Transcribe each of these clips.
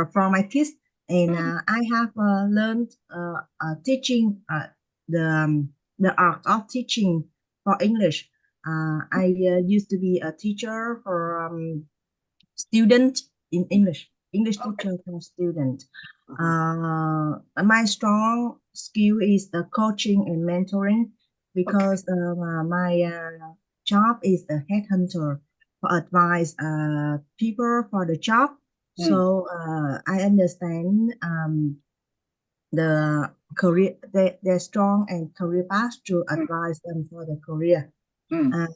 for my kids, and I have learned teaching the art of teaching for English. I used to be a teacher for student in English Okay. teacher for student. My strong skill is coaching and mentoring Okay. because my job is a headhunter for advise people for the job. Mm, So I understand the career, their strong and career path to mm, advise them for the career. mm. Uh,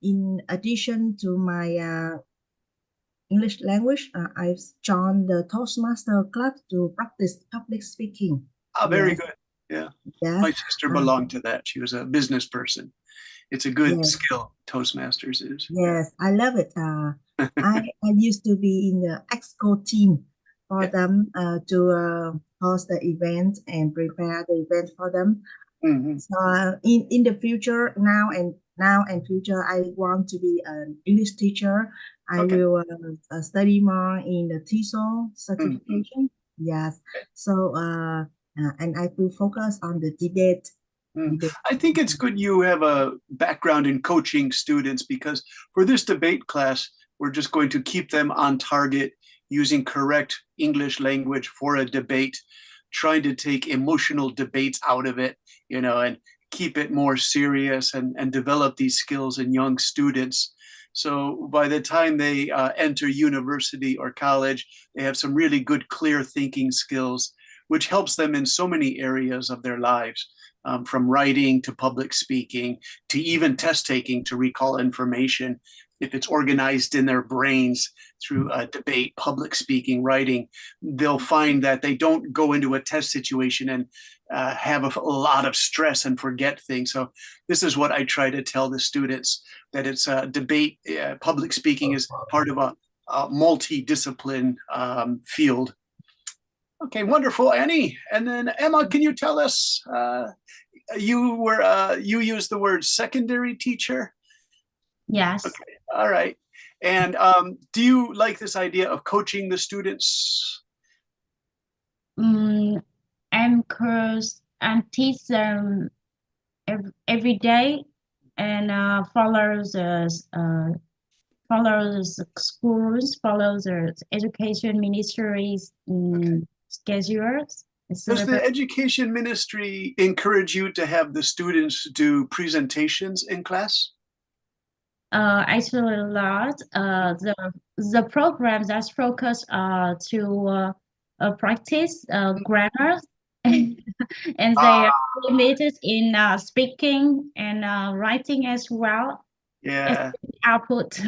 in addition to my English language, I've joined the Toastmaster club to practice public speaking. Ah, very Yes, good. Yeah. yes, My sister uh, belonged to that. She was a business person. It's a good yes, skill, Toastmasters is. Yeah. yes. I love it. I used to be in the exco team for Yeah. them to host the event and prepare the event for them. Hmm. So in the future, now and future, I want to be an English teacher. I Okay. will study more in the TESOL Hmm. certification. Yes. So and I will focus on the debate. Mm. Debate. I think it's good you have a background in coaching students because for this debate class, we're just going to keep them on target using correct English language for a debate, trying to take emotional debates out of it, and keep it more serious and develop these skills in young students. So by the time they enter university or college, they have some really good, clear thinking skills, which helps them in so many areas of their lives, from writing to public speaking to even test taking to recall information. If it's organized in their brains through debate, public speaking, writing, they'll find that they don't go into a test situation and have a lot of stress and forget things. So this is what I try to tell the students, that it's debate, public speaking is part of a multidiscipline field. Okay, wonderful, Annie. And then Emma, can you tell us, you used the word secondary teacher? Yes. Okay, all right. And do you like this idea of coaching the students? Mm, I'm course and teach them every day and follows schools, follows the education ministries Okay. schedules. Does the Syllabus. education ministry encourage you to have the students do presentations in class? Actually a lot. The program that's focused to practice grammar and they are Ah, limited in speaking and writing as well as yeah. output.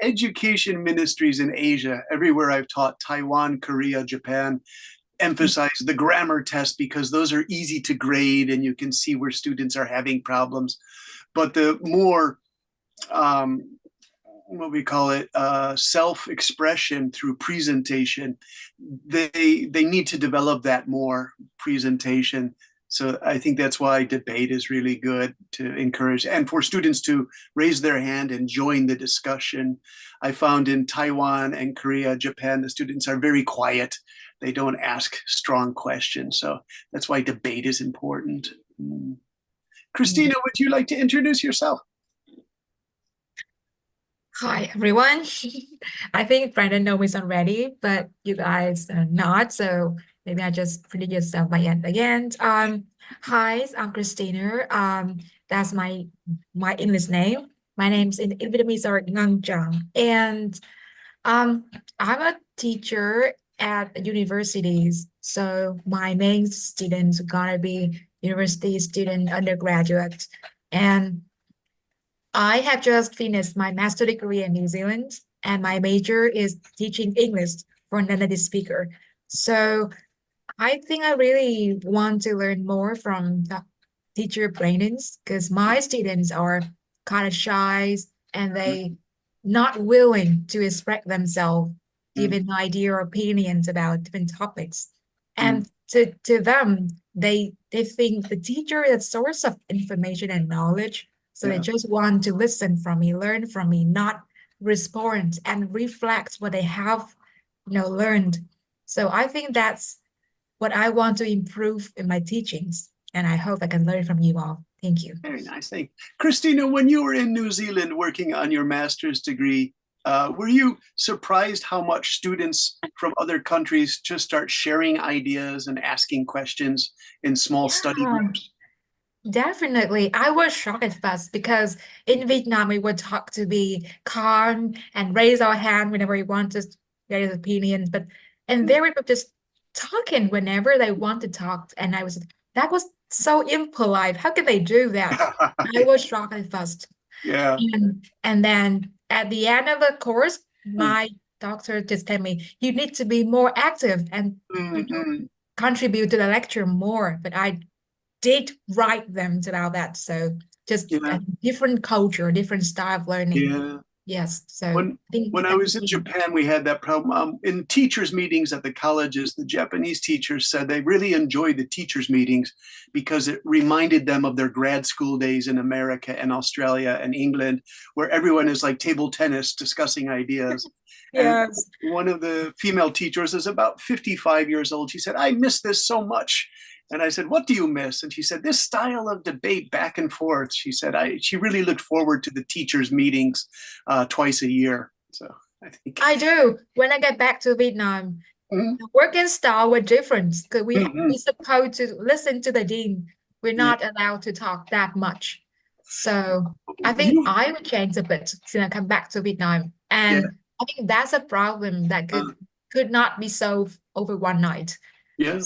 Education ministries in Asia, everywhere I've taught, Taiwan, Korea, Japan, emphasize the grammar test because those are easy to grade and you can see where students are having problems. But the more, what we call it, self-expression through presentation, they need to develop that more presentation. So I think that's why debate is really good to encourage, and for students to raise their hand and join the discussion. I found in Taiwan and Korea, Japan, the students are very quiet. They don't ask strong questions. So that's why debate is important. Christina, would you like to introduce yourself? Hi, everyone. I think Brandon knows already, but you guys are not. So maybe I just introduce yourself by end again. Hi, I'm Christina. That's my English name. My name's in Vietnamese are Ngang Chang. And um, I'm a teacher at universities. So my main students are gonna be university student, undergraduate. And I have just finished my master degree in New Zealand, and my major is teaching English for non-native speaker. So I think I really want to learn more from the teacher trainings because my students are kind of shy and they not willing to express themselves, Mm, giving idea or opinions about different topics. mm, And to them, they think the teacher is a source of information and knowledge. So they yeah. just want to listen from me, learn from me, not respond and reflect what they have learned. So I think that's what I want to improve in my teachings, and I hope I can learn from you all. Thank you. Very nice thing. Christina, when you were in New Zealand working on your master's degree, were you surprised how much students from other countries just start sharing ideas and asking questions in small study Yeah. groups? Definitely. I was shocked at first because in Vietnam, we were taught to be calm and raise our hand whenever we want to get his opinions. And there we were just talking whenever they want to talk. And that was so impolite. How can they do that? I was shocked at first. Yeah. And then at the end of the course, my doctor just told me, you need to be more active and contribute to the lecture more. But I did write them about that. So just a different culture, different style of learning. Yeah. Yes. So when I was in Japan, we had that problem. In teachers' meetings at the colleges, the Japanese teachers said they really enjoyed the teachers' meetings because it reminded them of their grad school days in America and Australia and England, where everyone is like table tennis discussing ideas. Yes. And one of the female teachers is about 55 years old. She said, I miss this so much. And I said, what do you miss? And she said, this style of debate back and forth. She said, she really looked forward to the teachers' meetings twice a year. So I think I do. When I get back to Vietnam, the working style were different because we're supposed to listen to the dean. We're not allowed to talk that much. So I think I would change a bit since I come back to Vietnam. And I think that's a problem that could not be solved over one night. Yeah.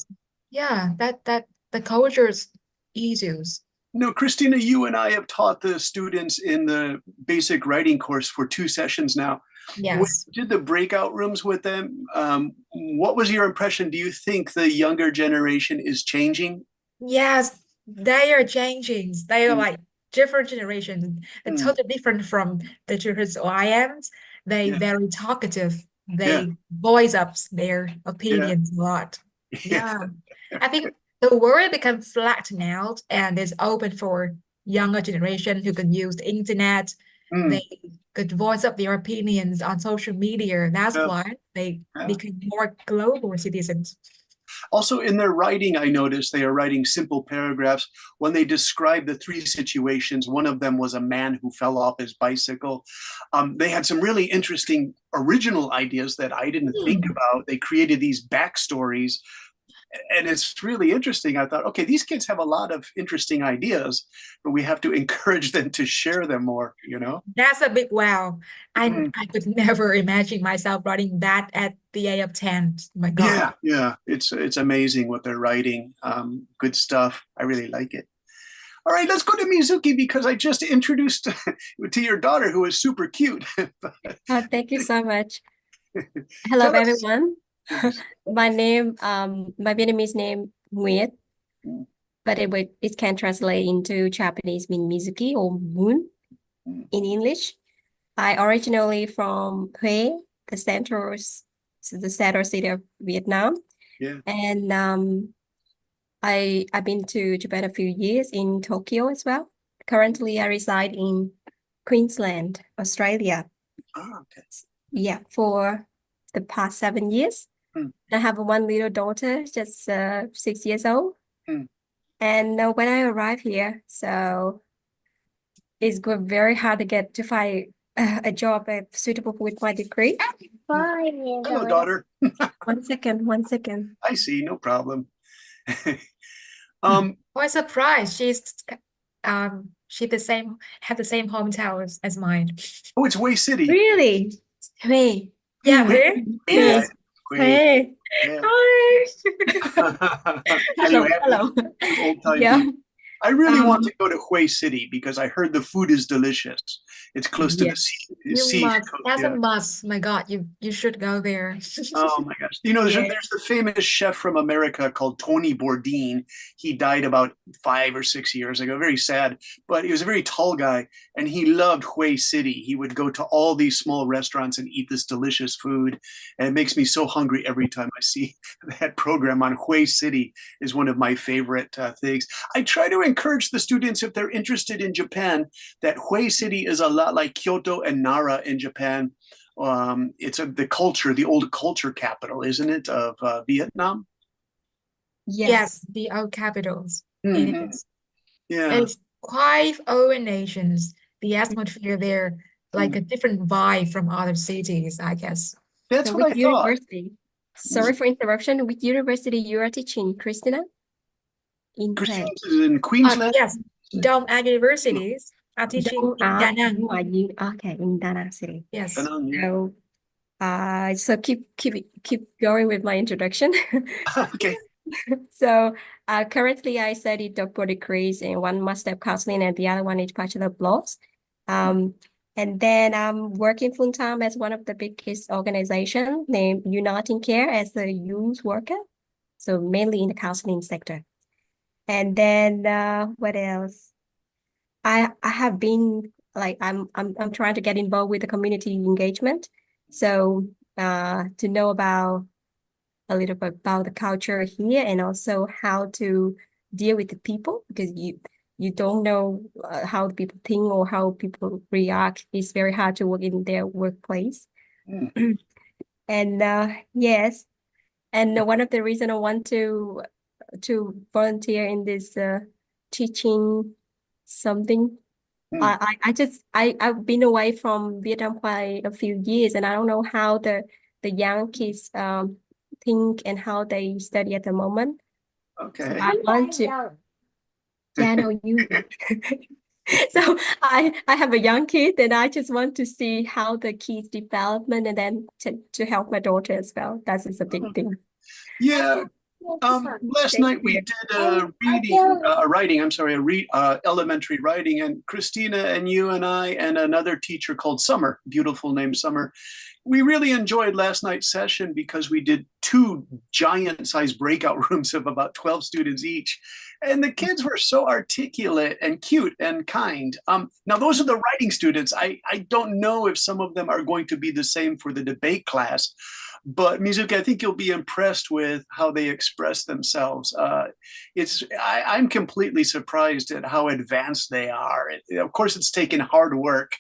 Yeah, that the culture's issues. No, Christina, you and I have taught the students in the basic writing course for 2 sessions now. Yes. When you did the breakout rooms with them, what was your impression? Do you think the younger generation is changing? Yes, they are changing. They are like different generations. They're totally different from the generations I am. They very talkative. They voice up their opinions a lot. Yeah. I think the world becomes flat now and is open for younger generation who can use the internet. They could voice up their opinions on social media. That's why they become more global citizens. Also, in their writing, I noticed they are writing simple paragraphs. When they describe the 3 situations, one of them was a man who fell off his bicycle. They had some really interesting original ideas that I didn't think about. They created these backstories. And it's really interesting. I thought, okay, these kids have a lot of interesting ideas, but we have to encourage them to share them more, you know? That's a big wow. I could never imagine myself writing that at the age of 10. My God. Yeah. It's amazing what they're writing. Good stuff. I really like it. All right, let's go to Mizuki because I just introduced to your daughter who is super cute. Thank you so much. Hello, everyone. My name, my Vietnamese name, Nguyet, but it can translate into Japanese mean Mizuki or Moon in English. I originally from Hue, the central city of Vietnam. Yeah. And I've been to Japan a few years in Tokyo as well. Currently, I reside in Queensland, Australia. Oh, okay. Yeah, for the past 7 years. I have one little daughter, just 6 years old. And when I arrived here, so it's very hard to find a job suitable with my degree. Hello, daughter. One second. I see, no problem. What a surprise. She have the same hometown as mine. Oh, it's Hue City. Really? Hue. Yeah, Yeah. Hey. Yeah. Hello. Old-time Yeah. people. I really want to go to Hue City because I heard the food is delicious. It's close to the sea. That's a must. My God, you should go there. Oh my gosh. You know, there's the famous chef from America called Tony Bourdain. He died about 5 or 6 years ago. Very sad, but he was a very tall guy and he loved Hue City. He would go to all these small restaurants and eat this delicious food. And it makes me so hungry every time I see that program on Hue City is one of my favorite things. I try to encourage the students, if they're interested in Japan, that Hue City is a lot like Kyoto and Nara in Japan. It's the culture, the old culture capital, isn't it, of Vietnam? Yes, the old capitals. It Mhm. is. Yeah, It's quite open nations. The atmosphere there, like a different vibe from other cities, I guess. that's So what I which thought. university? Sorry for interruption. Which university you are teaching, Christina? In Christine Huế. is in Queensland. Yes, Dong An Universities are teaching Đông in Á, Da Nang. okay, in Da Nang City. Yes. Yeah. So keep going with my introduction. Okay. So currently I study doctoral degrees in one master of counseling and the other one is bachelor of laws. And then I'm working full time as one of the biggest organization named Uniting Care as a youth worker. So mainly in the counseling sector. And then what else? I have been like I'm trying to get involved with the community engagement. So to know about a little bit about the culture here and also how to deal with the people because you don't know how the people think or how people react. It's very hard to work in their workplace. Mm. And yes, and one of the reasons I want to volunteer in this teaching something. Mm. I've been away from Vietnam quite a few years, and I don't know how the young kids think and how they study at the moment. Okay. I want to, yeah, no, you. So I have a young kid, and I just want to see how the kids development, and then to help my daughter as well. That is a big thing. Yeah. Last night we did a elementary writing, and Christina and you and I and another teacher called Summer, beautiful name Summer. We really enjoyed last night's session because we did 2 giant-sized breakout rooms of about 12 students each. And the kids were so articulate and cute and kind. Now, those are the writing students. I don't know if some of them are going to be the same for the debate class. But Mizuki, I think you'll be impressed with how they express themselves. I'm completely surprised at how advanced they are. Of course, it's taken hard work.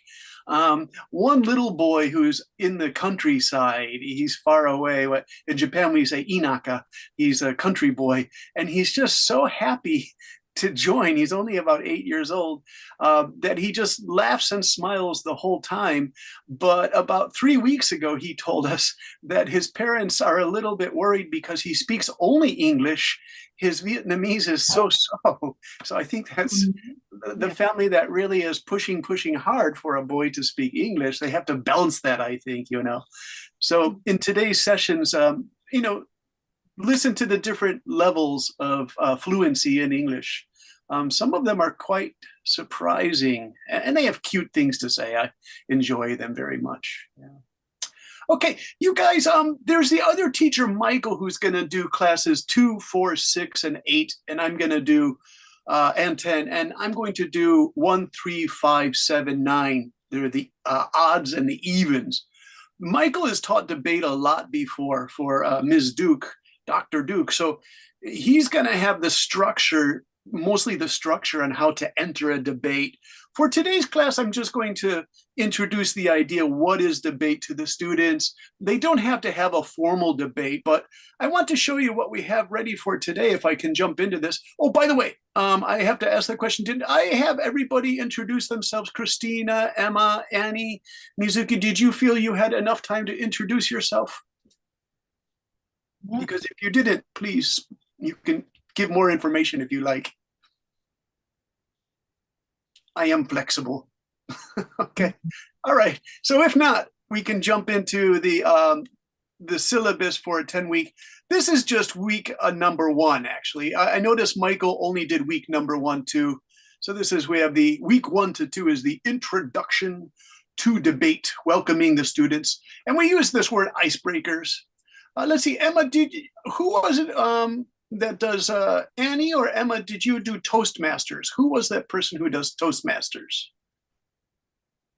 One little boy who's in the countryside, he's far away. In Japan, we say inaka. He's a country boy, and he's just so happy to join. He's only about 8 years old, that he just laughs and smiles the whole time. But about 3 weeks ago, he told us that his parents are a little bit worried because he speaks only English. His Vietnamese is so. So I think that's the family that really is pushing hard for a boy to speak English. They have to balance that, I think, So in today's sessions, listen to the different levels of fluency in English. Some of them are quite surprising, and they have cute things to say. I enjoy them very much. Yeah. Okay, you guys, there's the other teacher, Michael, who's going to do classes 2, 4, 6, and 8, and I'm going to do and 10, and I'm going to do 1, 3, 5, 7, 9. They're the odds and the evens. Michael has taught debate a lot before for Ms. Duke, Dr. Duke. So he's going to have the structure, mostly the structure on how to enter a debate. For today's class, I'm just going to introduce the idea, what is debate to the students? They don't have to have a formal debate, but I want to show you what we have ready for today, if I can jump into this. Oh, by the way, I have to ask the question, did I have everybody introduce themselves? Christina, Emma, Annie, Mizuki, did you feel you had enough time to introduce yourself? Yeah. Because if you didn't, please, you can give more information if you like. I am flexible. Okay. All right. So if not, we can jump into the syllabus for a 10-week. This is just week number 1, actually. I noticed Michael only did week number 1, too. So we have the week 1 to 2 is the introduction to debate, welcoming the students. And we use this word icebreakers. Let's see, Emma, who was it that does, Annie or Emma, did you do Toastmasters? Who was that person who does Toastmasters?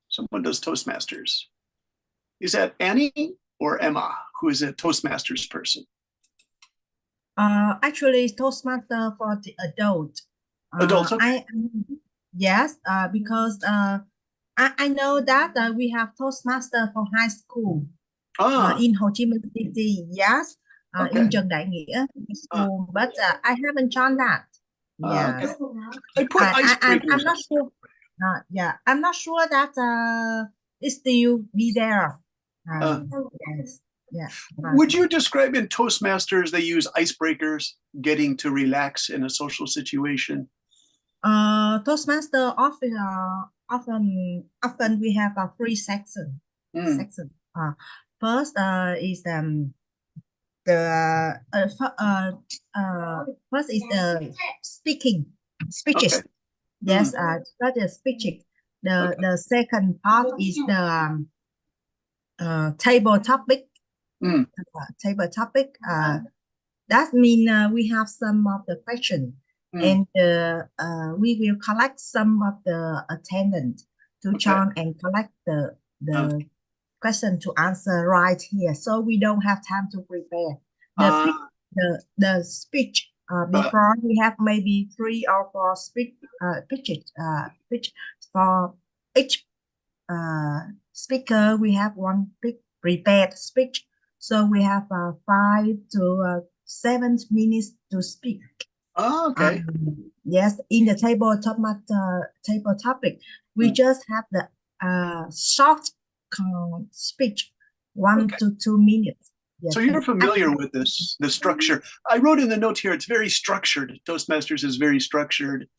Someone does Toastmasters. Is that Annie or Emma, who is a Toastmasters person? Actually, Toastmaster for the adult. Adults, okay. Yes, because I know that we have Toastmaster for high school Ah, in Ho Chi Minh City, yes, okay. in Trần Đại Nghĩa school, but I haven't joined that. Okay. Yes. I put I'm icebreakers. not sure. Yeah, I'm not sure that it still be there. Yes. Yeah. Would you describe in Toastmasters they use icebreakers, getting to relax in a social situation? Toastmaster often we have a three section. Mm, Section. First is the first is the speeches. okay. Yes, that is speeches. The second part is the table topic. Mm, Table topic. That means we have some of the question, mm, and we will collect some of the attendants to okay. join and collect the Okay. question to answer right here. So we don't have time to prepare Ah, the speech. Before we have maybe 3 or 4 pitch for each speaker. We have one prepared speech, so we have 5 to 7 minutes to speak. okay. Yes, in the table topic, we just have the short speech, 1 Okay. to 2 minutes. Yes, So you're and familiar with this, the structure. I wrote in the note here, it's very structured. Toastmasters is very structured.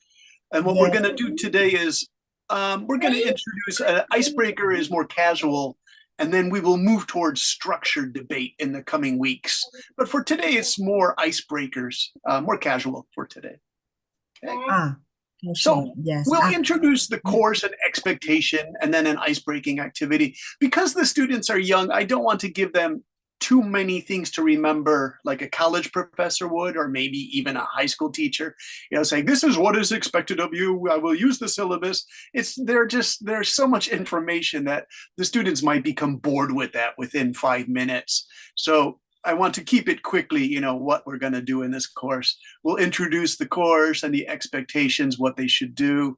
And what we're yes, going to do today is we're going to introduce an icebreaker is more casual, and then we will move towards structured debate in the coming weeks. But for today, it's more icebreakers, more casual for today. Okay. So yes, we'll introduce the course and expectation and then an icebreaking activity. Because the students are young, I don't want to give them too many things to remember like a college professor would, or maybe even a high school teacher, saying this is what is expected of you, I will use the syllabus. There's so much information that the students might become bored with that within 5 minutes. So I want to keep it quickly, what we're going to do in this course. We'll introduce the course and the expectations, what they should do.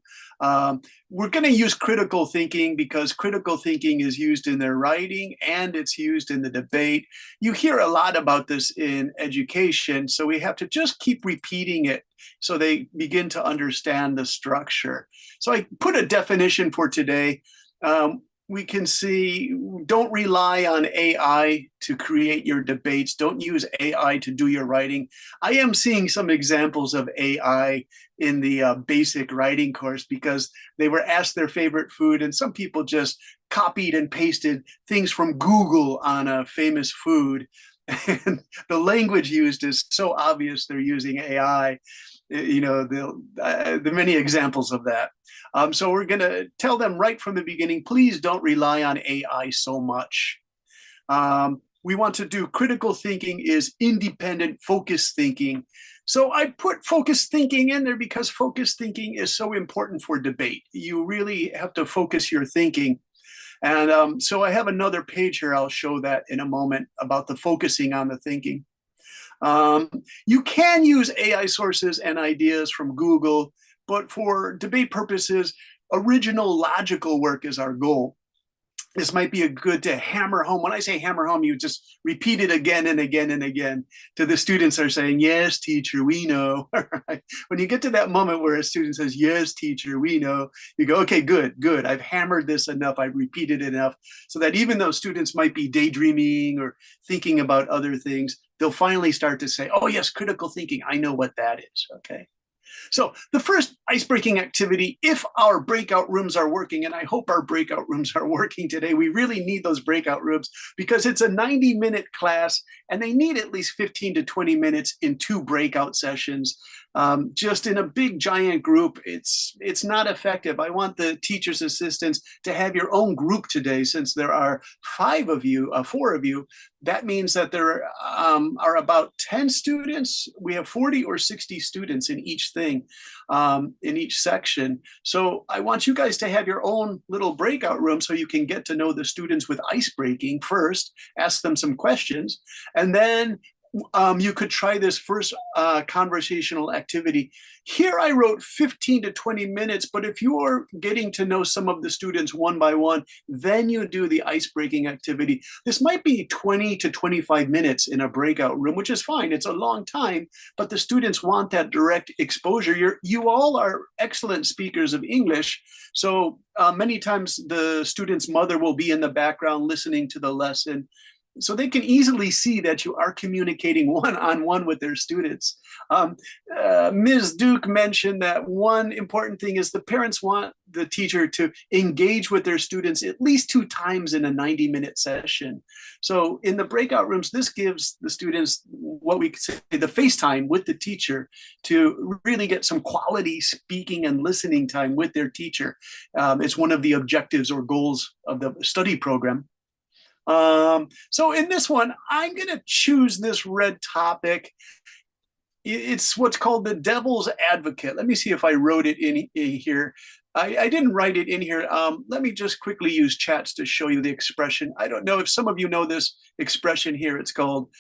We're going to use critical thinking because critical thinking is used in their writing and it's used in the debate. You hear a lot about this in education, so we have to just keep repeating it so they begin to understand the structure. So I put a definition for today. We can see, don't rely on AI to create your debates. Don't use AI to do your writing. I am seeing some examples of AI in the basic writing course because they were asked their favorite food and some people just copied and pasted things from Google on a famous food. And the language used is so obvious they're using AI. The many examples of that. So we're going to tell them right from the beginning, please don't rely on AI so much. We want to do critical thinking is independent focused thinking. So I put focused thinking in there because focused thinking is so important for debate. You really have to focus your thinking. And so I have another page here. I'll show that in a moment about the focusing on the thinking. You can use AI sources and ideas from Google, but for debate purposes, original logical work is our goal. This might be good to hammer home. When I say hammer home, you just repeat it again and again and again to the students are saying, yes, teacher, we know. When you get to that moment where a student says, yes, teacher, we know, you go, okay, good. I've hammered this enough. I've repeated it enough so that even though students might be daydreaming or thinking about other things, they'll finally start to say, oh, yes, critical thinking. I know what that is. Okay. So the first icebreaking activity, if our breakout rooms are working, and I hope our breakout rooms are working today, we really need those breakout rooms because it's a 90-minute class and they need at least 15 to 20 minutes in 2 breakout sessions. Just in a big giant group, it's not effective. I want the teacher's assistants to have your own group today. Since there are 4 of you, that means that there are about 10 students. We have 40 or 60 students in each thing, in each section. So I want you guys to have your own little breakout room so you can get to know the students with ice breaking first, ask them some questions, and then you could try this first conversational activity. Here I wrote 15 to 20 minutes, but if you are getting to know some of the students one by one, then you do the ice-breaking activity. This might be 20 to 25 minutes in a breakout room, which is fine. It's a long time, but the students want that direct exposure. You all are excellent speakers of English, so many times the student's mother will be in the background listening to the lesson. So they can easily see that you are communicating one-on-one with their students. Ms. Duke mentioned that one important thing is the parents want the teacher to engage with their students at least 2 times in a 90-minute session. So in the breakout rooms, this gives the students what we say the face time with the teacher to really get some quality speaking and listening time with their teacher. It's one of the objectives or goals of the study program. So in this one, I'm going to choose this red topic. It's what's called the devil's advocate. Let me see if I wrote it in here. I didn't write it in here. Let me just quickly use chats to show you the expression. I don't know if some of you know this expression here. It's called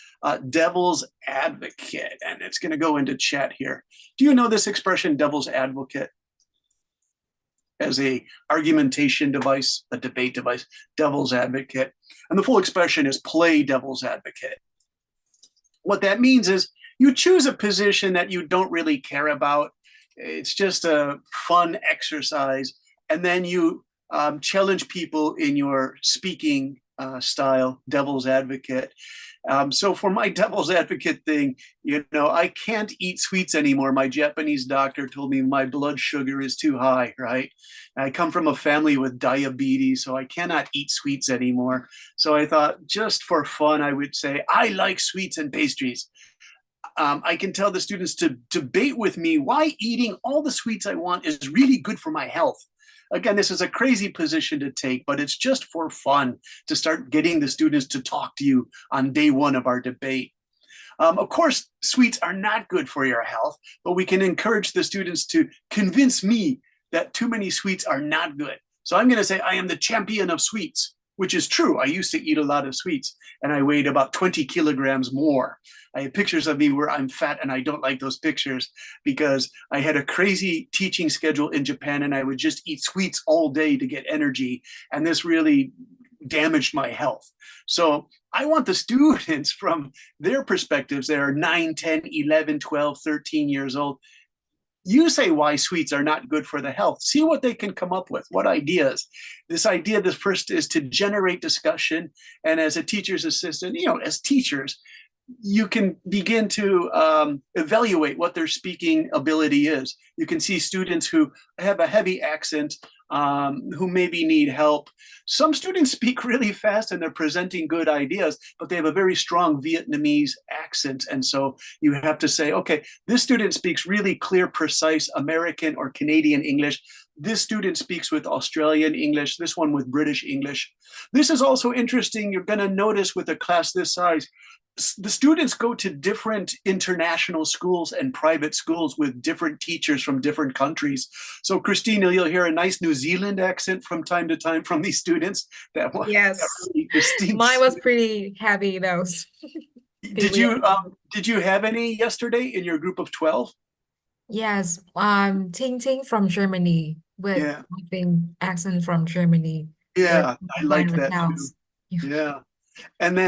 devil's advocate, and it's going to go into chat here. Do you know this expression, devil's advocate? As a argumentation device, a debate device, devil's advocate. And the full expression is play devil's advocate. What that means is you choose a position that you don't really care about. It's just a fun exercise. And then you challenge people in your speaking style, devil's advocate. So for my devil's advocate thing, I can't eat sweets anymore. My Japanese doctor told me my blood sugar is too high, right? I come from a family with diabetes, so I cannot eat sweets anymore. So I thought, just for fun, I would say, I like sweets and pastries. I can tell the students to debate with me why eating all the sweets I want is really good for my health. Again, this is a crazy position to take, but it's just for fun to start getting the students to talk to you on day 1 of our debate. Of course, sweets are not good for your health, but we can encourage the students to convince me that too many sweets are not good. So I'm going to say I am the champion of sweets, which is true. I used to eat a lot of sweets, and I weighed about 20 kilograms more. I have pictures of me where I'm fat, and I don't like those pictures because I had a crazy teaching schedule in Japan, and I would just eat sweets all day to get energy, and this really damaged my health. So I want the students, from their perspectives, they are 9, 10, 11, 12, 13 years old. You say why sweets are not good for the health. See what they can come up with, what ideas. This idea, the first is to generate discussion. And as a teacher's assistant, as teachers, you can begin to evaluate what their speaking ability is. You can see students who have a heavy accent, who maybe need help. Some students speak really fast and they're presenting good ideas, but they have a very strong Vietnamese accent. And so you have to say, okay, this student speaks really clear, precise American or Canadian English. This student speaks with Australian English, this one with British English. This is also interesting. You're going to notice with a class this size, the students go to different international schools and private schools with different teachers from different countries. So Christina, you'll hear a nice New Zealand accent from time to time from these students. Yes, really mine was pretty heavy though. Did you have any yesterday in your group of 12? Yes, Ting Ting from Germany with Yeah. I think accent from Germany. Yeah, I like Mine was that Laos. too. Yeah. And then